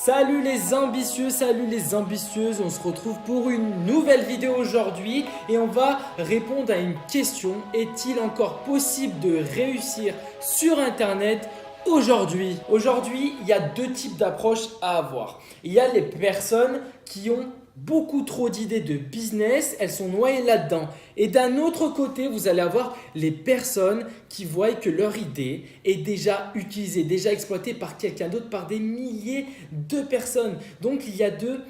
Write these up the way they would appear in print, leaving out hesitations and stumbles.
Salut les ambitieux, salut les ambitieuses, on se retrouve pour une nouvelle vidéo aujourd'hui et on va répondre à une question. Est-il encore possible de réussir sur internet aujourd'hui? Aujourd'hui, il y a deux types d'approches à avoir. Il y a les personnes qui ont beaucoup trop d'idées de business, elles sont noyées là-dedans. Et d'un autre côté, vous allez avoir les personnes qui voient que leur idée est déjà utilisée, déjà exploitée par quelqu'un d'autre, par des milliers de personnes. Donc il y a deux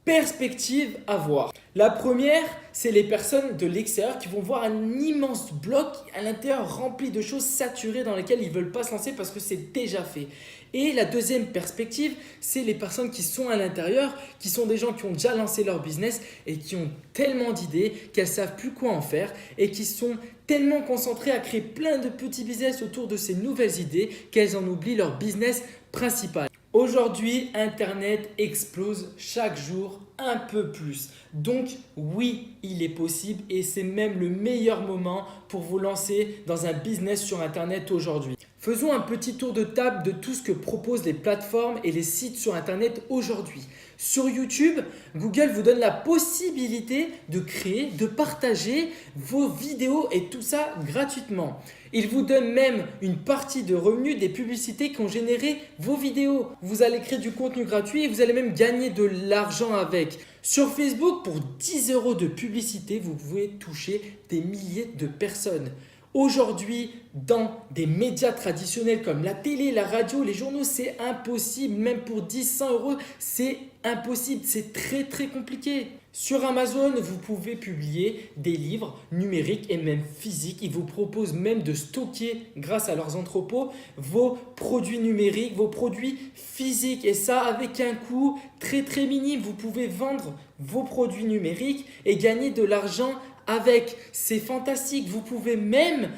perspectives à voir. La première, c'est les personnes de l'extérieur qui vont voir un immense bloc à l'intérieur rempli de choses saturées dans lesquelles ils ne veulent pas se lancer parce que c'est déjà fait. Et la deuxième perspective, c'est les personnes qui sont à l'intérieur, qui sont des gens qui ont déjà lancé leur business et qui ont tellement d'idées qu'elles ne savent plus quoi en faire et qui sont tellement concentrées à créer plein de petits business autour de ces nouvelles idées qu'elles en oublient leur business principal. Aujourd'hui, Internet explose chaque jour un peu plus. Donc oui, il est possible et c'est même le meilleur moment pour vous lancer dans un business sur Internet aujourd'hui. Faisons un petit tour de table de tout ce que proposent les plateformes et les sites sur Internet aujourd'hui. Sur YouTube, Google vous donne la possibilité de créer, de partager vos vidéos et tout ça gratuitement. Il vous donne même une partie de revenus des publicités qui ont généré vos vidéos. Vous allez créer du contenu gratuit et vous allez même gagner de l'argent avec. Sur Facebook, pour 10 € de publicité, vous pouvez toucher des milliers de personnes. Aujourd'hui, dans des médias traditionnels comme la télé, la radio, les journaux, c'est impossible. Même pour 10, 100 €, c'est impossible. C'est très très compliqué. Sur Amazon, vous pouvez publier des livres numériques et même physiques. Ils vous proposent même de stocker, grâce à leurs entrepôts, vos produits numériques, vos produits physiques. Et ça, avec un coût très très minime. Vous pouvez vendre vos produits numériques et gagner de l'argent avec. C'est fantastique. Vous pouvez même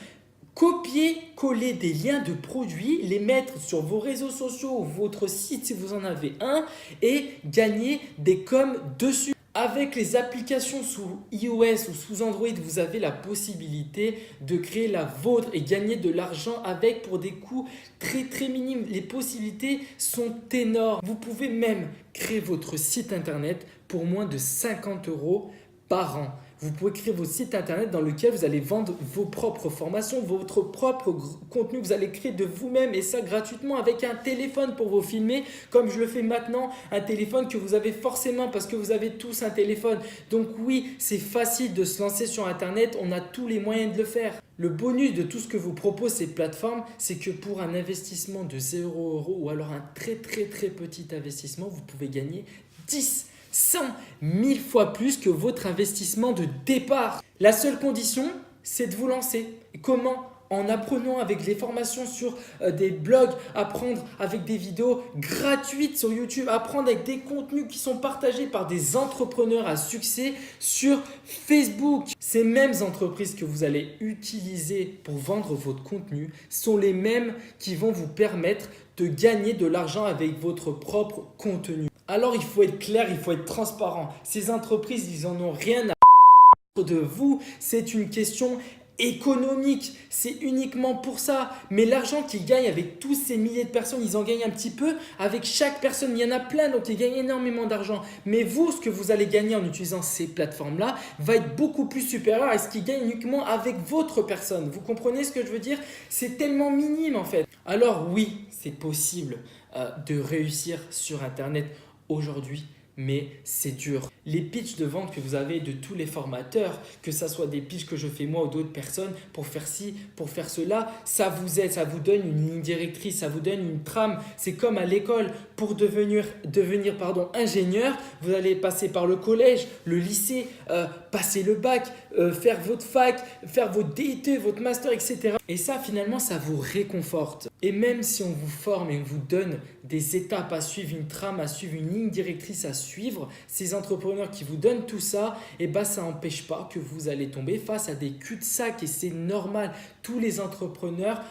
copier-coller des liens de produits, les mettre sur vos réseaux sociaux ou votre site si vous en avez un et gagner des coms dessus. Avec les applications sous iOS ou sous Android, vous avez la possibilité de créer la vôtre et gagner de l'argent avec pour des coûts très très minimes. Les possibilités sont énormes. Vous pouvez même créer votre site internet pour moins de 50 € par an. Vous pouvez créer votre site internet dans lequel vous allez vendre vos propres formations, votre propre contenu que vous allez créer de vous-même et ça gratuitement avec un téléphone pour vous filmer comme je le fais maintenant, un téléphone que vous avez forcément parce que vous avez tous un téléphone. Donc oui, c'est facile de se lancer sur internet, on a tous les moyens de le faire. Le bonus de tout ce que vous proposent ces plateformes, c'est que pour un investissement de 0 € ou alors un très très très petit investissement, vous pouvez gagner 10, 100, 1000 fois plus que votre investissement de départ. La seule condition, c'est de vous lancer. Comment? En apprenant avec les formations sur des blogs, apprendre avec des vidéos gratuites sur YouTube, apprendre avec des contenus qui sont partagés par des entrepreneurs à succès sur Facebook. Ces mêmes entreprises que vous allez utiliser pour vendre votre contenu sont les mêmes qui vont vous permettre de gagner de l'argent avec votre propre contenu. Alors il faut être clair, il faut être transparent. Ces entreprises, ils en ont rien à de vous. C'est une question économique. C'est uniquement pour ça. Mais l'argent qu'ils gagnent avec tous ces milliers de personnes, ils en gagnent un petit peu avec chaque personne. Il y en a plein, donc ils gagnent énormément d'argent. Mais vous, ce que vous allez gagner en utilisant ces plateformes-là va être beaucoup plus supérieur à ce qu'ils gagnent uniquement avec votre personne. Vous comprenez ce que je veux dire? C'est tellement minime en fait. Alors oui, c'est possible de réussir sur Internet aujourd'hui, mais c'est dur. Les pitchs de vente que vous avez de tous les formateurs, que ce soit des pitchs que je fais moi ou d'autres personnes pour faire ci, pour faire cela, ça vous aide, ça vous donne une ligne directrice, ça vous donne une trame. C'est comme à l'école, pour devenir ingénieur, vous allez passer par le collège, le lycée, passer le bac, faire votre fac, faire votre DUT, votre master, etc. Et ça, finalement, ça vous réconforte. Et même si on vous forme et on vous donne des étapes à suivre, une trame à suivre, une ligne directrice à suivre, ces entrepreneurs qui vous donnent tout ça, ça n'empêche pas que vous allez tomber face à des cul-de-sac et c'est normal. Tous les entrepreneurs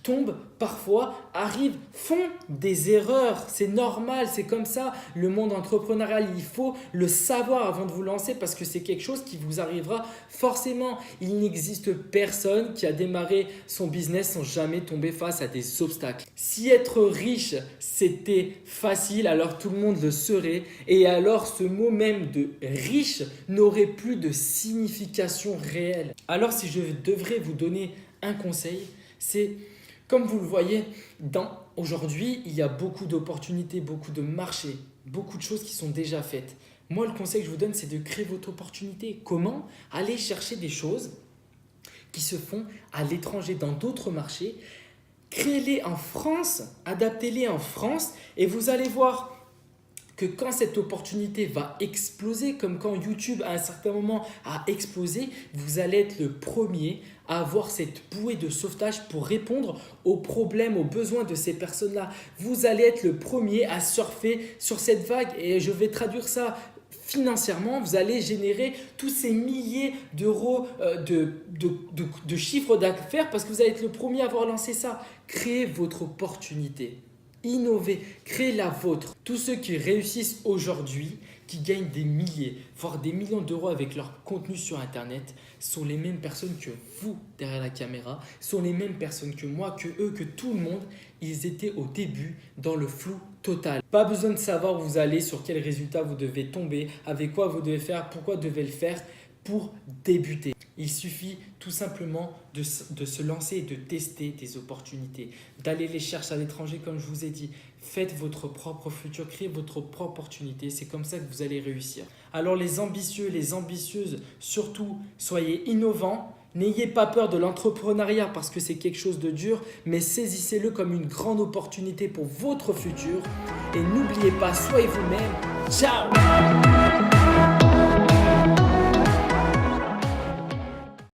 tombent parfois, arrivent, font des erreurs. C'est normal, c'est comme ça. Le monde entrepreneurial, il faut le savoir avant de vous lancer parce que c'est quelque chose qui vous arrivera forcément. Il n'existe personne qui a démarré son business sans jamais tomber face à des obstacles. Si être riche, c'était facile, alors tout le monde le serait. Et alors ce mot même de riche n'aurait plus de signification réelle. Alors si je devrais vous donner un conseil, c'est... Comme vous le voyez, aujourd'hui, il y a beaucoup d'opportunités, beaucoup de marchés, beaucoup de choses qui sont déjà faites. Moi, le conseil que je vous donne, c'est de créer votre opportunité. Comment? Aller chercher des choses qui se font à l'étranger, dans d'autres marchés. Créez-les en France, adaptez-les en France et vous allez voir que quand cette opportunité va exploser, comme quand YouTube à un certain moment a explosé, vous allez être le premier à avoir cette bouée de sauvetage pour répondre aux problèmes, aux besoins de ces personnes-là. Vous allez être le premier à surfer sur cette vague et je vais traduire ça financièrement. Vous allez générer tous ces milliers d'euros de chiffre d'affaires parce que vous allez être le premier à avoir lancé ça. Créez votre opportunité. Innovez, créez la vôtre. Tous ceux qui réussissent aujourd'hui, qui gagnent des milliers, voire des millions d'euros avec leur contenu sur Internet, sont les mêmes personnes que vous derrière la caméra, sont les mêmes personnes que moi, que eux, que tout le monde. Ils étaient au début dans le flou total. Pas besoin de savoir où vous allez, sur quel résultat vous devez tomber, avec quoi vous devez faire, pourquoi vous devez le faire pour débuter. Il suffit tout simplement de se lancer et de tester des opportunités, d'aller les chercher à l'étranger comme je vous ai dit. Faites votre propre futur, créez votre propre opportunité, c'est comme ça que vous allez réussir. Alors les ambitieux, les ambitieuses, surtout soyez innovants. N'ayez pas peur de l'entrepreneuriat parce que c'est quelque chose de dur, mais saisissez-le comme une grande opportunité pour votre futur. Et n'oubliez pas, soyez vous-même. Ciao!